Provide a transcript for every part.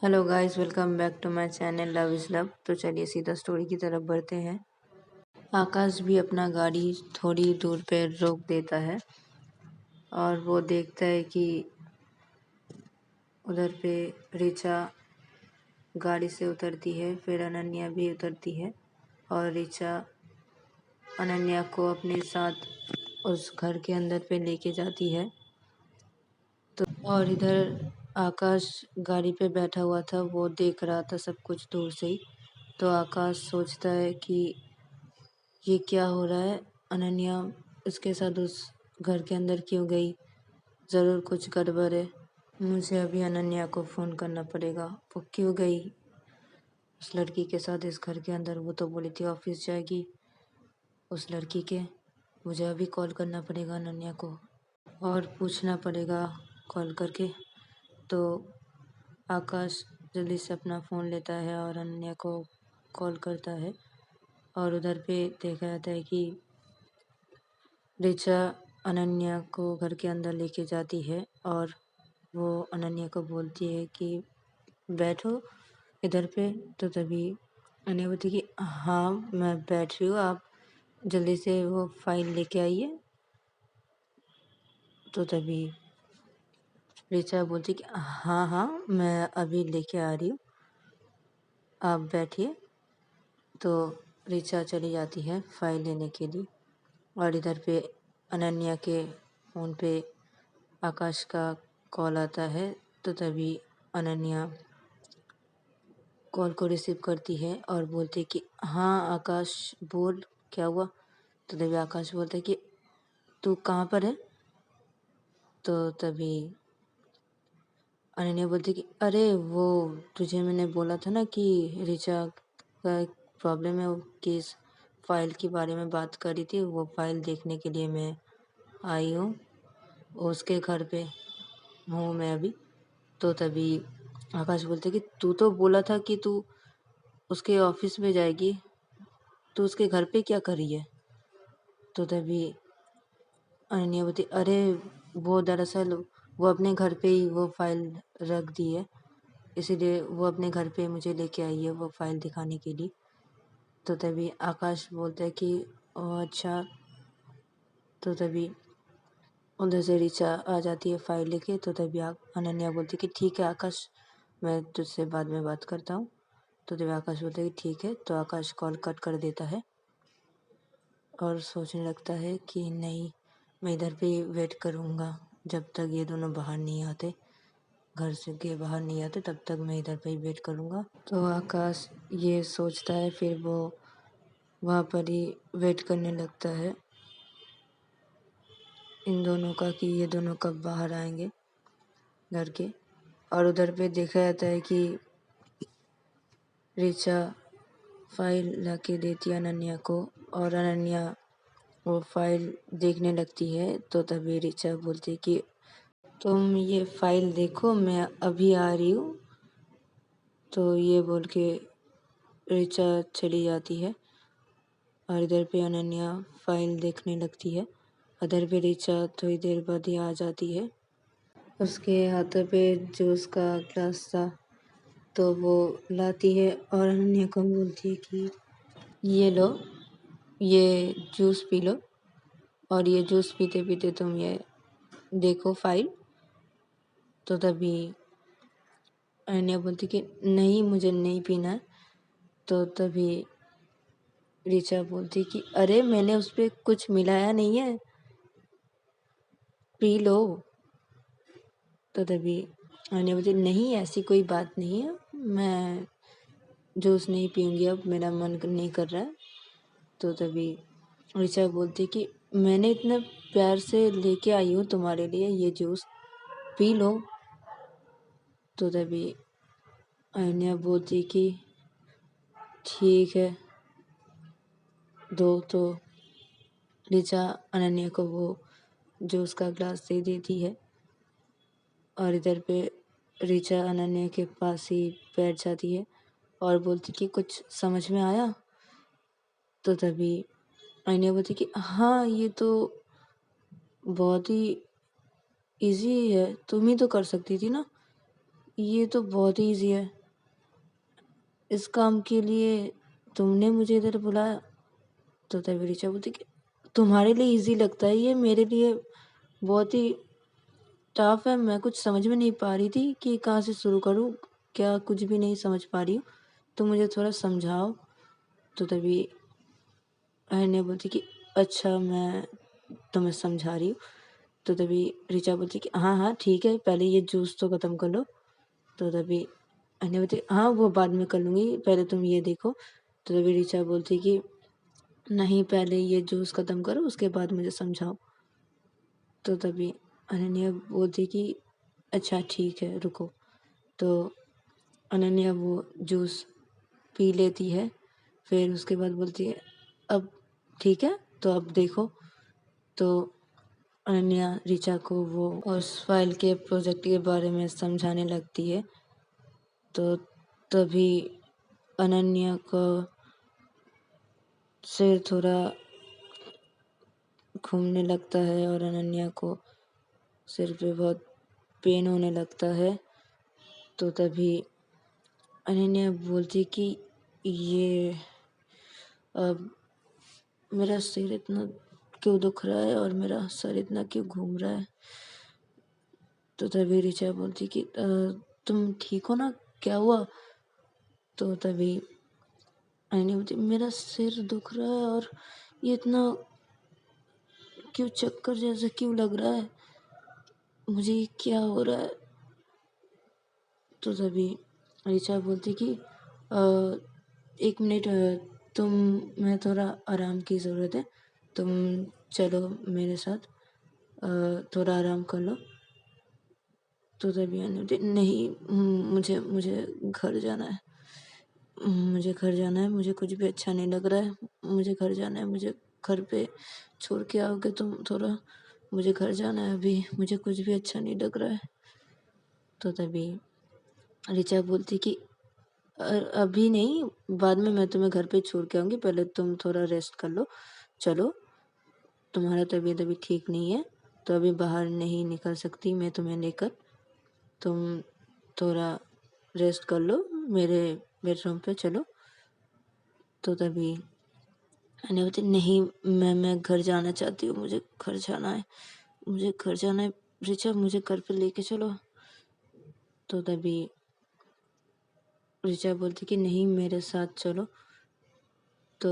Hello guys, welcome back to my channel love is love. तो चलिए सीधा story की तरफ बढ़ते हैं। आकाश भी अपना गाड़ी थोड़ी दूर पे रोक देता है और वो देखता है कि उधर पे ऋचा गाड़ी से उतरती है। फिर अनन्या भी उतरती है और ऋचा अनन्या को अपने साथ उस घर के अंदर पे लेके जाती है। तो और इधर आकाश गाड़ी पे बैठा हुआ था, वो देख रहा था सब कुछ दूर से ही। तो आकाश सोचता है कि ये क्या हो रहा है, अनन्या उसके साथ उस घर के अंदर क्यों गई? ज़रूर कुछ गड़बड़ है। मुझे अभी अनन्या को फ़ोन करना पड़ेगा। वो क्यों गई उस लड़की के साथ इस घर के अंदर? वो तो बोली थी ऑफिस जाएगी उस लड़की के। मुझे अभी कॉल करना पड़ेगा अनन्या को और पूछना पड़ेगा कॉल करके। तो आकाश जल्दी से अपना फ़ोन लेता है और अनन्या को कॉल करता है। और उधर पे देखा जाता है कि ऋचा अनन्या को घर के अंदर लेके जाती है और वो अनन्या को बोलती है कि बैठो इधर पे। तो तभी अनन्या बोलती है कि हाँ मैं बैठ रही हूँ, आप जल्दी से वो फाइल लेके आइए। तो तभी ऋचा बोलती है कि हाँ हाँ मैं अभी लेके आ रही हूँ, आप बैठिए। तो ऋचा चली जाती है फाइल लेने के लिए और इधर पे अनन्या के फ़ोन पे आकाश का कॉल आता है। तो तभी अनन्या कॉल को रिसीव करती है और बोलती है कि हाँ आकाश बोल, क्या हुआ? तो तभी आकाश बोलता है कि तू कहाँ पर है? तो तभी अनन्या बोलती है कि अरे वो तुझे मैंने बोला था ना कि ऋचा का एक प्रॉब्लम है, कि इस फाइल के बारे में बात करी थी। वो फाइल देखने के लिए मैं आई हूँ, उसके घर पे हूँ मैं अभी। तो तभी आकाश बोलते कि तू तो बोला था कि तू उसके ऑफिस में जाएगी, तो उसके घर पे क्या कर रही है? तो तभी अनन्या बोलती अरे वो दरअसल वो अपने घर पे ही वो फाइल रख दी है, इसीलिए वो अपने घर पे मुझे लेके आई है वो फाइल दिखाने के लिए। तो तभी आकाश बोलता है कि ओह अच्छा। तो तभी उधर से ऋचा आ जाती है फाइल लेके। तो तभी अनन्या बोलती है कि ठीक है आकाश, मैं तुझसे बाद में बात करता हूँ। तो तभी आकाश बोलता है कि ठीक है। तो आकाश कॉल कट कर देता है और सोचने लगता है कि नहीं, मैं इधर पे वेट करूँगा जब तक ये दोनों बाहर नहीं आते, घर से के बाहर नहीं आते, तब तक मैं इधर पे ही वेट करूँगा। तो आकाश ये सोचता है, फिर वो वहाँ पर ही वेट करने लगता है इन दोनों का कि ये दोनों कब बाहर आएंगे घर के। और उधर पे देखा जाता है कि ऋचा फाइल ला के देती है अनन्या को और अनन्या वो फाइल देखने लगती है। तो तभी ऋचा बोलती है कि तुम ये फाइल देखो, मैं अभी आ रही हूँ। तो ये बोल के ऋचा चली जाती है और इधर पे अनन्या फाइल देखने लगती है। उधर पे ऋचा थोड़ी देर बाद ही आ जाती है। उसके हाथों पे जूस का ग्लास था, तो वो लाती है और अनन्या को बोलती है कि ये लो, ये जूस पी लो और ये जूस पीते पीते तुम ये देखो फाइल। तो तभी अनन्या बोलती कि नहीं मुझे नहीं पीना है। तो तभी ऋचा बोलती कि अरे मैंने उस पर कुछ मिलाया नहीं है, पी लो। तो तभी अनन्या बोलती नहीं ऐसी कोई बात नहीं है, मैं जूस नहीं पीऊँगी, अब मेरा मन नहीं कर रहा है। तो तभी ऋचा बोलती कि मैंने इतने प्यार से लेके आई हूँ तुम्हारे लिए ये जूस, पी लो। तो तभी अनन्या बोलती कि ठीक है दो। तो ऋचा अनन्या को वो जूस का ग्लास दे देती है और इधर पे ऋचा अनन्या के पास ही बैठ जाती है और बोलती कि कुछ समझ में आया? तो तभी अनन्या बोलती कि हाँ ये तो बहुत ही इजी है, तुम ही तो कर सकती थी ना, ये तो बहुत ही ईज़ी है। इस काम के लिए तुमने मुझे इधर बुलाया? तो तभी ऋचा बोलती कि तुम्हारे लिए ईज़ी लगता है ये, मेरे लिए बहुत ही टफ है। मैं कुछ समझ में नहीं पा रही थी कि कहाँ से शुरू करूँ, क्या कुछ भी नहीं समझ पा रही हूँ, तो मुझे थोड़ा समझाओ। तो तभी अनन्या बोलती कि अच्छा, मैं तुम्हें समझा रही हूँ। तो तभी ऋचा बोलती कि हाँ हाँ ठीक है, पहले ये जूस तो ख़त्म कर लो। तो तभी अनन्या बोलती हाँ वो बाद में कर लूँगी, पहले तुम ये देखो। तो तभी ऋचा बोलती कि नहीं, पहले ये जूस ख़त्म करो, उसके बाद मुझे समझाओ। तो तभी अनन्या बोलती कि अच्छा ठीक है, रुको। तो अनन्या वो जूस पी लेती है, फिर उसके बाद बोलती है अब ठीक है, तो अब देखो। तो अनन्या ऋचा को वो उस फाइल के प्रोजेक्ट के बारे में समझाने लगती है। तो तभी अनन्या को सिर थोड़ा घूमने लगता है और अनन्या को सिर पे बहुत पेन होने लगता है। तो तभी अनन्या बोलती कि ये अब मेरा सिर इतना क्यों दुख रहा है और मेरा सर इतना क्यों घूम रहा है। तो तभी ऋचा बोलती कि तुम ठीक हो ना, क्या हुआ? तो तभी अनन्या बोलती मेरा सिर दुख रहा है और ये इतना क्यों, चक्कर जैसा क्यों लग रहा है, मुझे ये क्या हो रहा है। तो तभी ऋचा बोलती कि एक मिनट, तुम मैं थोड़ा आराम की ज़रूरत है, तुम चलो मेरे साथ, थोड़ा आराम कर लो। तो तभी अनन्या बोलती नहीं, मुझे मुझे घर जाना है, मुझे घर जाना है, मुझे कुछ भी अच्छा नहीं लग रहा है, मुझे घर जाना है, मुझे घर पे छोड़ के आओगे तुम थोड़ा, मुझे घर जाना है अभी, मुझे कुछ भी अच्छा नहीं लग रहा है। तो तभी ऋचा बोलती कि अभी नहीं, बाद में मैं तुम्हें घर पे छोड़ के आऊँगी, पहले तुम थोड़ा रेस्ट कर लो, चलो, तुम्हारा तबीयत अभी ठीक नहीं है, तो अभी बाहर नहीं निकल सकती मैं तुम्हें लेकर, तुम थोड़ा रेस्ट कर लो, मेरे बेडरूम पे चलो। तो तभी अनन्या बोलती नहीं, मैं घर जाना चाहती हूँ, मुझे घर जाना है, मुझे घर जाना है, ऋचा मुझे घर पे लेके चलो। तो तभी ऋचा बोलती कि नहीं, मेरे साथ चलो। तो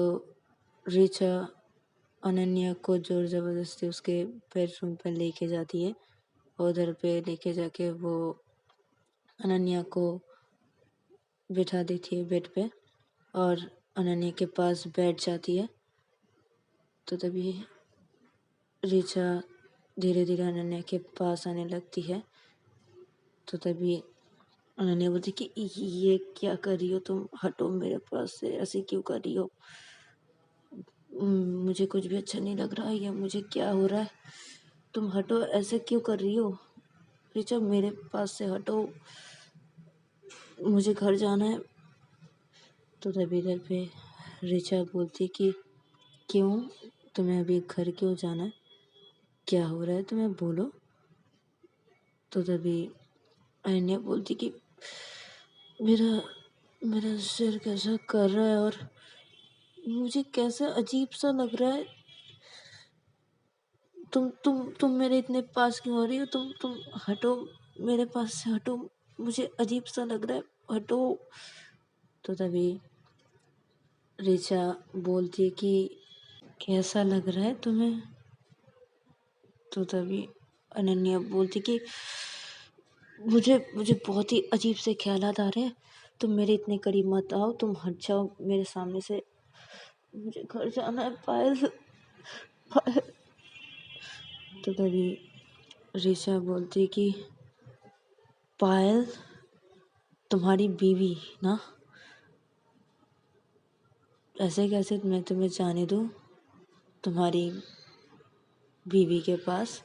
ऋचा अनन्या को ज़ोर ज़बरदस्ती उसके बेडरूम पे लेके जाती है, उधर पे लेके जाके वो अनन्या को बिठा देती है बेड पे और अनन्या के पास बैठ जाती है। तो तभी ऋचा धीरे धीरे अनन्या के पास आने लगती है। तो तभी अनन्या बोलती कि ये क्या कर रही हो तुम, हटो मेरे पास से, ऐसे क्यों कर रही हो, मुझे कुछ भी अच्छा नहीं लग रहा है, या मुझे क्या हो रहा है, तुम हटो, ऐसे क्यों कर रही हो, ऋचा मेरे पास से हटो, मुझे घर जाना है। तो तभी इधर पे ऋचा बोलती कि क्यों, तुम्हें अभी घर क्यों जाना है, क्या हो रहा है तुम्हें, बोलो। तो तभी अनन्या बोलती कि मेरा मेरा सिर कैसा कर रहा है और मुझे कैसा अजीब सा लग रहा है, तुम मेरे इतने पास क्यों हो रही हो, तुम हटो, मेरे पास से हटो, मुझे अजीब सा लग रहा है, हटो। तो तभी ऋचा बोलती कि कैसा लग रहा है तुम्हें। तो तभी अनन्या बोलती कि मुझे मुझे बहुत ही अजीब से ख्यालात आ रहे हैं, तुम मेरे इतने करीब मत आओ, तुम हट जाओ मेरे सामने से, मुझे घर जाना है, पायल पायल। तो तभी ऋचा बोलती कि पायल तुम्हारी बीवी ना, ऐसे कैसे मैं तुम्हें जाने दूँ तुम्हारी बीवी के पास,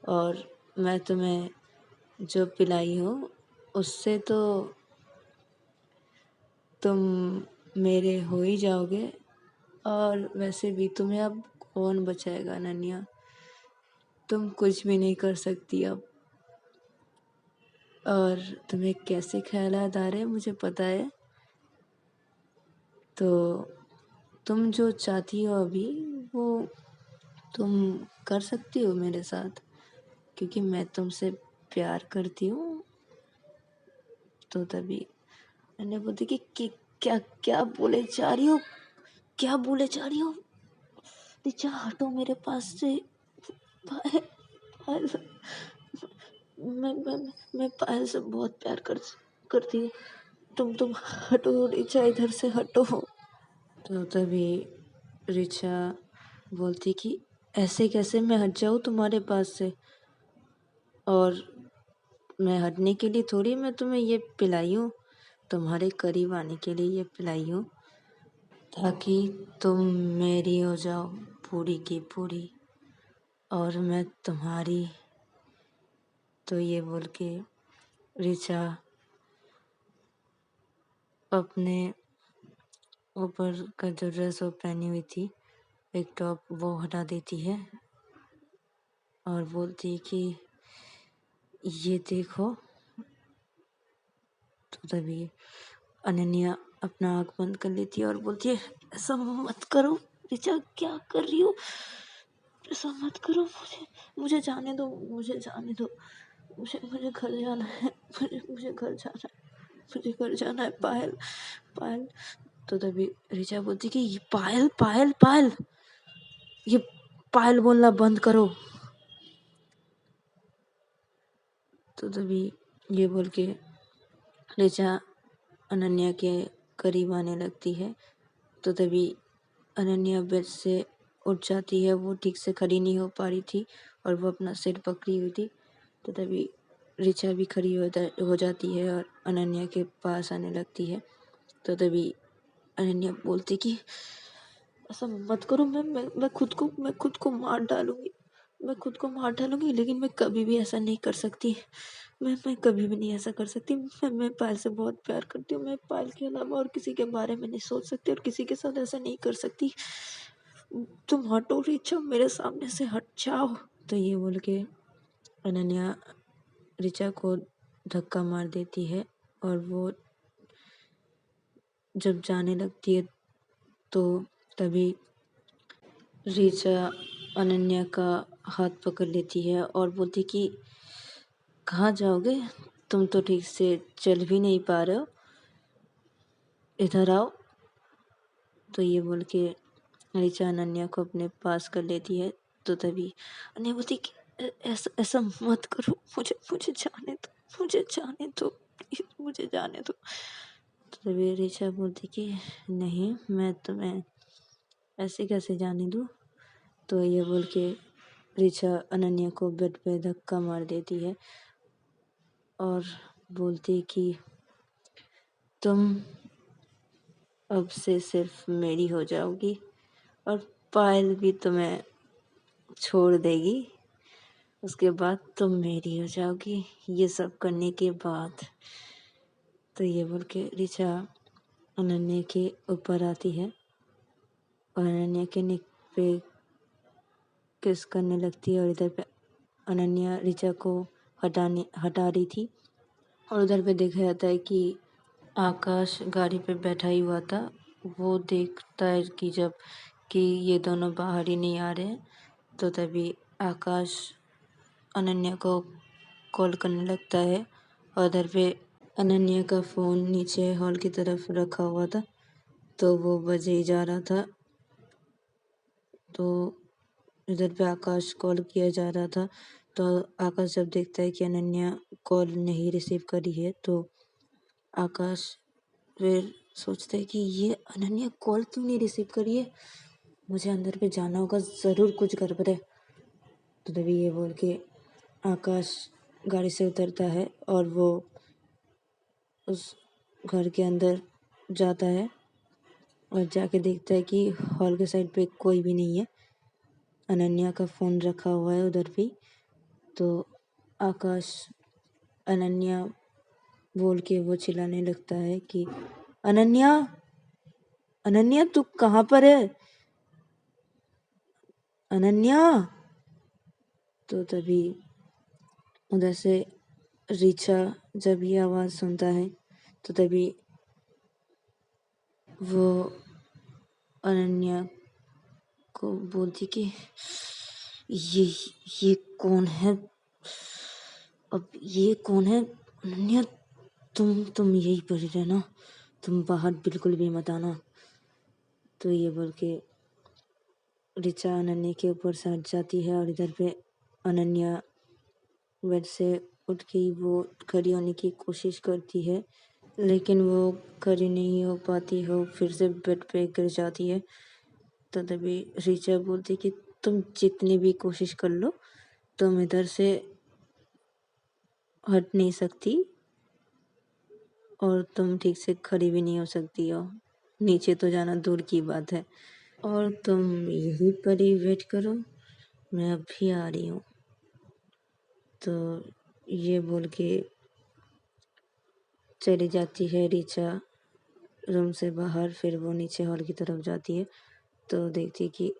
और मैं तुम्हें जो पिलाई हूँ उससे तो तुम मेरे हो ही जाओगे, और वैसे भी तुम्हें अब कौन बचाएगा अनन्या, तुम कुछ भी नहीं कर सकती अब। और तुम्हें कैसे ख्यालात आ रहे हैं मुझे पता है। तो तुम जो चाहती हो अभी वो तुम कर सकती हो मेरे साथ, क्योंकि मैं तुमसे प्यार करती हूँ। तो तभी मैंने बोलती कि क्या क्या बोले जा रही हो, क्या बोले जा रही हो? रिचा हटो मेरे पास से। पायल, पायल, मैं पायल से बहुत प्यार करती हूँ। तुम हटो रिचा, इधर से हटो। तो तभी रिचा बोलती कि ऐसे कैसे मैं हट जाऊँ तुम्हारे पास से, और मैं हटने के लिए थोड़ी मैं तुम्हें ये पिलाई हूँ, तुम्हारे करीब आने के लिए ये पिलाई हूँ, ताकि तुम मेरी हो जाओ पूरी की पूरी और मैं तुम्हारी। तो ये बोल के रिचा अपने ऊपर का जो ड्रेस वो पहनी हुई थी, एक टॉप, वो हटा देती है और बोलती है कि ये देखो। तो तभी अनन्या अपना आँख बंद कर लेती है और बोलती है ऐसा मत करो रिचा, क्या कर रही हो? ऐसा मत करो, मुझे जाने दो, मुझे जाने दो, मुझे घर जाना है, मुझे घर जाना है, मुझे घर जाना है। पायल, पायल। तो तभी रिचा बोलती कि ये पायल, पायल, पायल, ये पायल बोलना बंद करो। तो तभी ये बोल के रिचा अनन्या के करीब आने लगती है। तो तभी अनन्या बेड से उठ जाती है, वो ठीक से खड़ी नहीं हो पा रही थी और वो अपना सिर पकड़ी हुई थी। तो तभी रिचा भी खड़ी हो जाती है और अनन्या के पास आने लगती है। तो तभी अनन्या बोलती कि ऐसा मत करो, मैं खुद को मार डालूंगी, मैं खुद को मार डालूंगी, लेकिन मैं कभी भी ऐसा नहीं कर सकती। मैं कभी भी नहीं ऐसा कर सकती। मैं पायल से बहुत प्यार करती हूँ। मैं पायल के अलावा और किसी के बारे में नहीं सोच सकती और किसी के साथ ऐसा नहीं कर सकती। तुम हटो रिचा, मेरे सामने से हट जाओ। तो ये बोल के अनन्या रिचा को धक्का मार देती है और वो जब जाने लगती है तो तभी रिचा अनन्या का हाथ पकड़ लेती है और बोलती कि कहाँ जाओगे? तुम तो ठीक से चल भी नहीं पा रहे हो, इधर आओ। तो ये बोल के रिचा अनन्या को अपने पास कर लेती है। तो तभी अनन्या बोलती कि ऐसा ऐसा मत करो, मुझे जाने दो, मुझे जाने दो, प्लीज मुझे जाने दो। तो तभी रिचा बोलती कि नहीं, मैं तुम्हें ऐसे कैसे जाने दूँ। तो ये बोल के रिचा अनन्या को बेड पे धक्का मार देती है और बोलती कि तुम अब से सिर्फ मेरी हो जाओगी और पायल भी तुम्हें छोड़ देगी, उसके बाद तुम मेरी हो जाओगी, ये सब करने के बाद। तो ये बोल के रिचा अनन्या के ऊपर आती है और अनन्या के नेक पे किस करने लगती है और इधर पे अनन्या रिचा को हटा रही थी और उधर पे देखा जाता है कि आकाश गाड़ी पे बैठा ही हुआ था। वो देखता है कि जब कि ये दोनों बाहर ही नहीं आ रहे हैं, तो तभी आकाश अनन्या को कॉल करने लगता है और उधर पे अनन्या का फ़ोन नीचे हॉल की तरफ रखा हुआ था, तो वो बजे ही जा रहा था। तो इधर पे आकाश कॉल किया जा रहा था, तो आकाश जब देखता है कि अनन्या कॉल नहीं रिसीव करी है, तो आकाश फिर सोचता है कि ये अनन्या कॉल क्यों नहीं रिसीव करी है, मुझे अंदर पे जाना होगा, ज़रूर कुछ गड़बड़ है। तो तभी ये बोल के आकाश गाड़ी से उतरता है और वो उस घर के अंदर जाता है और जाके देखता है कि हॉल के साइड पे कोई भी नहीं है, अनन्या का फ़ोन रखा हुआ है उधर भी। तो आकाश अनन्या बोल के वो चिल्लाने लगता है कि अनन्या, अनन्या तू कहाँ पर है, अनन्या। तो तभी उधर से ऋचा जब ये आवाज़ सुनता है तो तभी वो अनन्या को बोलती कि ये ये कौन है? अब ये कौन है? अनन्या, तुम यहीं पर ही रहना, तुम बाहर बिल्कुल भी मत आना। तो ये बोल के ऋचा अनन्या के ऊपर से हट जाती है और इधर पे अनन्या बेड से उठ के वो खड़ी होने की कोशिश करती है, लेकिन वो खड़ी नहीं हो पाती हो, फिर से बेड पे गिर जाती है। तो तभी ऋचा बोलती कि तुम जितनी भी कोशिश कर लो, तुम इधर से हट नहीं सकती और तुम ठीक से खड़ी भी नहीं हो सकती हो, नीचे तो जाना दूर की बात है। और तुम यहीं पर ही वेट करो, मैं अभी आ रही हूँ। तो ये बोल के चली जाती है ऋचा रूम से बाहर। फिर वो नीचे हॉल की तरफ जाती है तो देखती कि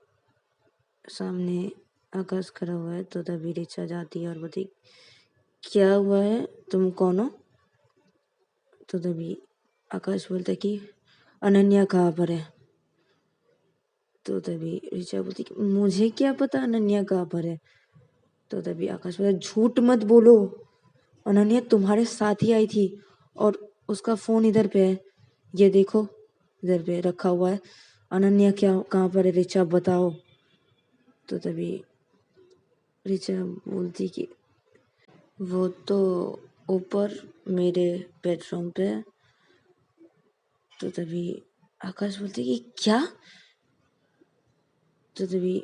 सामने आकाश खड़ा हुआ है। तो तभी ऋचा जाती है और बोलती, क्या हुआ है, तुम कौन हो? तो तभी आकाश बोलता है कि अनन्या कहाँ पर है? तो तभी ऋचा बोलती कि मुझे क्या पता अनन्या कहाँ पर है? तो तभी आकाश बोलता, झूठ मत बोलो, अनन्या तुम्हारे साथ ही आई थी और उसका फोन इधर पे है, ये देखो इधर पे रखा हुआ है। अनन्या क्या कहाँ पर है, ऋचा बताओ। तो तभी ऋचा बोलती कि वो तो ऊपर मेरे बेडरूम पे है। तो तभी आकाश बोलती कि क्या? तो तभी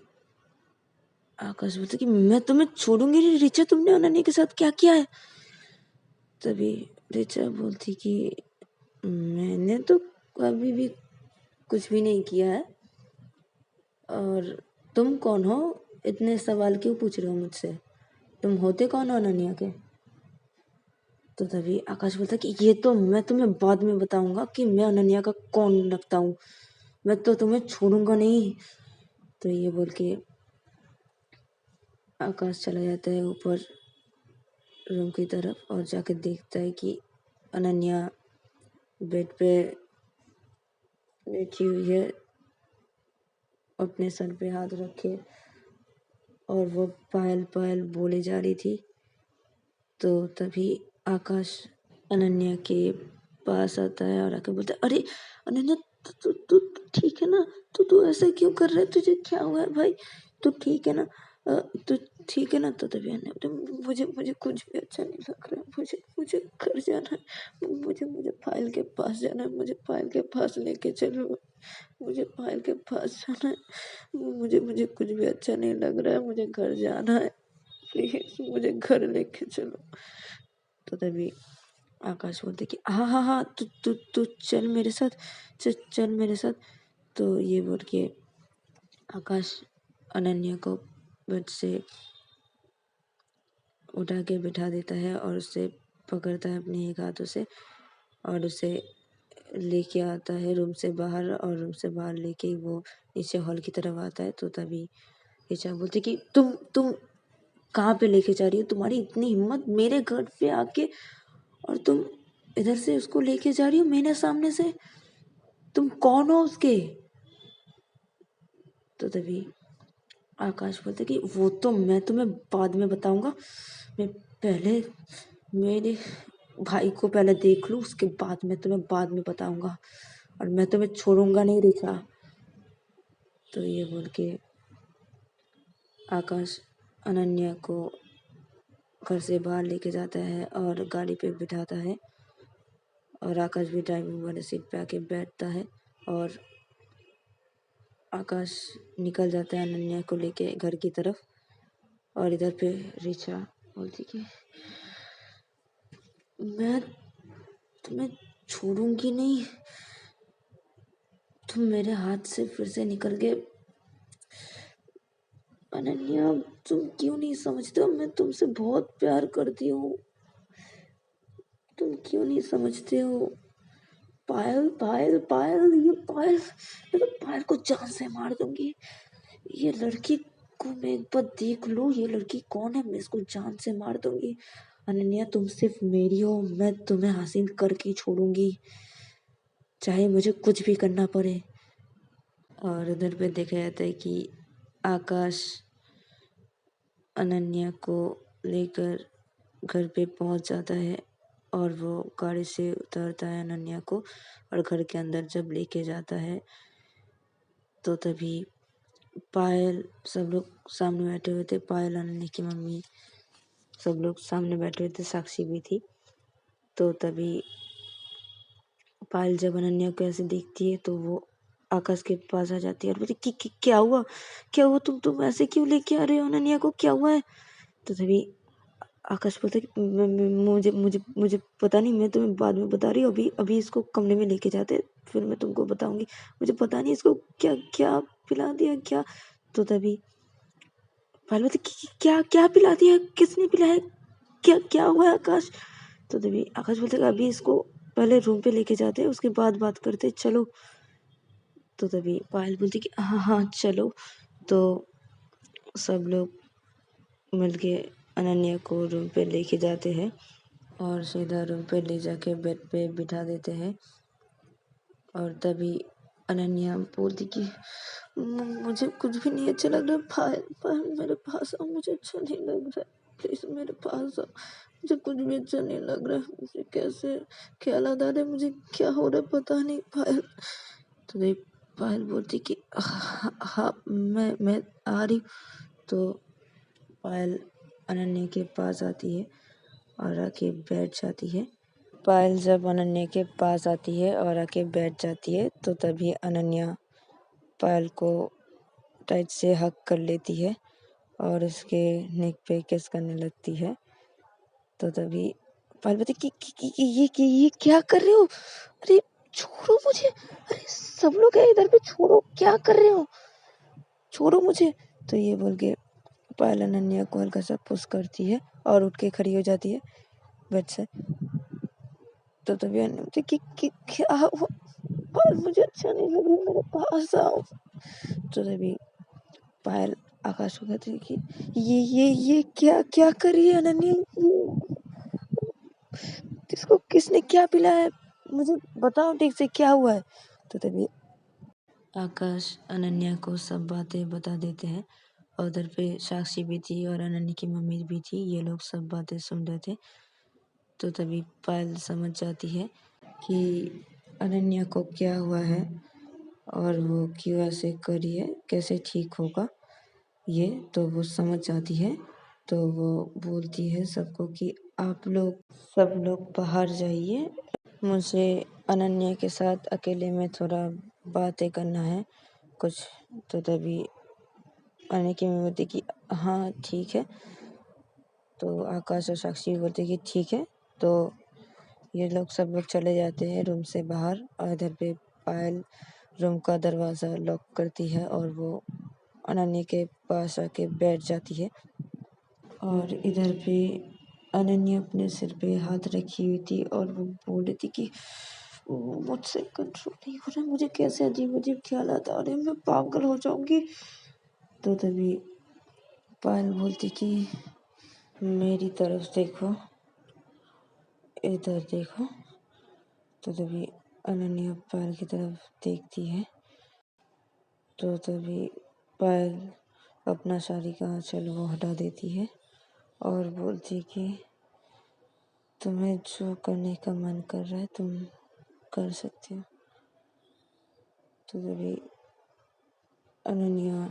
आकाश बोलता कि मैं तुम्हें छोड़ूंगी नहीं ऋचा, तुमने अनन्या के साथ क्या किया है? तभी ऋचा बोलती कि मैंने तो कभी भी कुछ भी नहीं किया है, और तुम कौन हो, इतने सवाल क्यों पूछ रहे हो मुझसे, तुम होते कौन हो अनन्या के? तो तभी आकाश बोलता कि ये तो मैं तुम्हें बाद में बताऊंगा कि मैं अनन्या का कौन लगता हूँ, मैं तो तुम्हें छोड़ूंगा नहीं। तो ये बोल के आकाश चला जाता है ऊपर रूम की तरफ और जाके देखता है कि अनन्या बेड पे लेटी हुई है, अपने सर पे हाथ रखे, और वो पायल पायल बोले जा रही थी। तो तभी आकाश अनन्या के पास आता है और आके बोलता है, अरे अनन्या, तू तू तू ठीक है ना? तू ऐसा क्यों कर रहा है, तुझे क्या हुआ है भाई? तू ठीक है ना? तू ठीक है ना? तो तभी अनन्या बोलती, मुझे मुझे कुछ भी अच्छा नहीं लग रहा है, मुझे मुझे घर जाना है, मुझे मुझे पायल के पास जाना है, मुझे पायल के पास लेके चलो, मुझे पायल के पास जाना है, मुझे मुझे कुछ भी अच्छा नहीं लग रहा है, मुझे घर जाना है, प्लीज मुझे घर लेके चलो। तो तभी आकाश बोलते कि हाँ हाँ हाँ, तू तू तू चल मेरे साथ, चल मेरे साथ। तो ये बोल के आकाश अनन्या को बेड से उठा के बिठा देता है और उसे पकड़ता है अपने एक हाथों से और उसे लेके आता है रूम से बाहर, और रूम से बाहर लेके वो नीचे हॉल की तरफ आता है। तो तभी ऋचा बोलती कि तुम कहाँ पे लेके जा रही हो, तुम्हारी इतनी हिम्मत मेरे घर पे आके, और तुम इधर से उसको लेके जा रही हो मेरे सामने से, तुम कौन हो उसके? तो तभी आकाश बोलते कि वो तो मैं तुम्हें बाद में बताऊंगा, मैं पहले मेरे भाई को पहले देख लूँ, उसके बाद मैं तुम्हें बाद में बताऊंगा, और मैं तुम्हें छोड़ूंगा नहीं ऋचा। तो ये बोल के आकाश अनन्या को घर से बाहर लेके जाता है और गाड़ी पे बिठाता है, और आकाश भी ड्राइविंग वाले सीट पे आके बैठता है, और आकाश निकल जाता है अनन्या को लेके घर की तरफ। और इधर पे ऋचा बोलती कि मैं तुम्हें छोड़ूंगी नहीं, तुम मेरे हाथ से फिर से निकल गए। अनन्या, तुम क्यों नहीं समझते हो, मैं तुमसे बहुत प्यार करती हूँ, तुम क्यों नहीं समझते हो? पायल पायल पायल, ये पायल, मैं तो पायल को जान से मार दूंगी, ये लड़की को मैं एक बार देख लूँ, ये लड़की कौन है, मैं इसको जान से मार दूंगी। अनन्या तुम सिर्फ मेरी हो, मैं तुम्हें हासिल करके ही छोड़ूंगी, चाहे मुझे कुछ भी करना पड़े। और उधर पे देखा जाता है कि आकाश अनन्या को लेकर घर पे पहुंच जाता है और वो गाड़ी से उतारता है अनन्या को और घर के अंदर जब लेके जाता है तो तभी पायल, सब लोग सामने बैठे हुए थे, पायल अनन्या की मम्मी सब लोग सामने बैठे हुए थे, साक्षी भी थी। तो तभी पायल जब अनन्या को ऐसे देखती है तो वो आकाश के पास आ जाती है और बोलती क्या हुआ, क्या हुआ, तुम ऐसे क्यों लेके आ रहे हो अनन्या को, क्या हुआ है। तो तभी आकाश बोलता है कि मुझे मुझे मुझे पता नहीं, मैं तुम्हें बाद में बता रही हूँ, अभी अभी इसको कमरे में लेके जाते फिर मैं तुमको बताऊंगी, मुझे पता नहीं इसको क्या क्या पिला दिया क्या। तो तभी पायल बोलती क्या क्या पिला दिया, किसने पिलाया, क्या क्या हुआ है आकाश। तो तभी आकाश बोलता है अभी इसको पहले रूम पे लेके जाते उसके बाद बात करते चलो। तो तभी पायल बोलती कि हाँ हाँ चलो। तो सब लोग मिलके अनन्या को रूम पे लेके जाते हैं और सीधा रूम पे ले जाके बेड पे बिठा देते हैं। और तभी अनन्या बोलती कि मुझे कुछ भी नहीं अच्छा लग रहा, पायल पायल मेरे पास आओ, मुझे अच्छा नहीं लग रहा है, प्लीज मेरे पास आओ, मुझे कुछ भी अच्छा नहीं लग रहा है, मुझे कैसे ख्यालात आ रहे, मुझे क्या हो रहा है पता नहीं पायल। तो तभी पायल बोलती कि हाँ हाँ मैं आ रही। तो पायल अनन्या के पास आती है और आके बैठ जाती है। पायल जब अनन्या के पास आती है और आके बैठ जाती है तो तभी अनन्या पायल को टाइट से हग कर लेती है और उसके नेक पे किस करने लगती है। तो तभी पायल बोलती कि ये क्या कर रहे हो, अरे छोड़ो मुझे, अरे सब लोग है इधर पे, छोड़ो क्या कर रहे हो, छोड़ो मुझे। तो ये बोल के पायल अनन्या को हल्का सा पुश करती है और उठ के खड़ी हो जाती है बेड से। तो तभी अनन्या बोलती कि क्या हुआ, पायल मुझे अच्छा नहीं लग रहा, मेरे पास आओ। तो तभी पायल आकाश को कहती है कि ये क्या क्या कर रही है अनन्या, इसको किसने क्या पिलाया है, मुझे बताओ ठीक से क्या हुआ है। तो तभी आकाश अनन्या को सब बातें बता देते हैं और उधर पे साक्षी भी थी और अनन्या की मम्मी भी थी, ये लोग सब बातें सुन रहे थे। तो तभी पायल समझ जाती है कि अनन्या को क्या हुआ है और वो क्यों ऐसे करी है, कैसे ठीक होगा ये, तो वो समझ जाती है। तो वो बोलती है सबको कि आप लोग सब लोग बाहर जाइए, मुझे अनन्या के साथ अकेले में थोड़ा बातें करना है कुछ। तो तभी अनन्या की मम्मी बोलती कि हाँ ठीक है। तो आकाश और साक्षी भी बोलते कि ठीक है। तो ये लोग सब लोग चले जाते हैं रूम से बाहर और इधर पे पायल रूम का दरवाज़ा लॉक करती है और वो अनन्या के पास आके बैठ जाती है। और इधर पे अनन्या अपने सिर पे हाथ रखी हुई थी और वो बोल रही थी कि मुझसे कंट्रोल नहीं हो रहा, मुझे कैसे अजीब अजीब ख्यालात आ रहे हैं, मैं पागल हो जाऊंगी। तो तभी पायल बोलती कि मेरी तरफ देखो, इधर देखो। तो तभी अनन्या पायल की तरफ देखती है। तो तभी पायल अपना साड़ी का आंचल वो हटा देती है और बोलती कि तुम्हें जो करने का मन कर रहा है तुम कर सकते हो। तो तभी अनन्या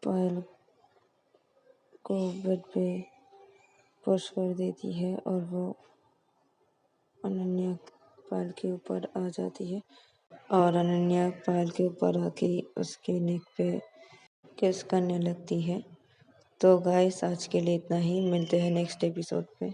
पायल को बेड पे पुश कर देती है और वो अनन्या पायल के ऊपर आ जाती है और अनन्या पायल के ऊपर आके उसके नेक पे किस करने लगती है। तो गाइस आज के लिए इतना ही, मिलते हैं नेक्स्ट एपिसोड पे।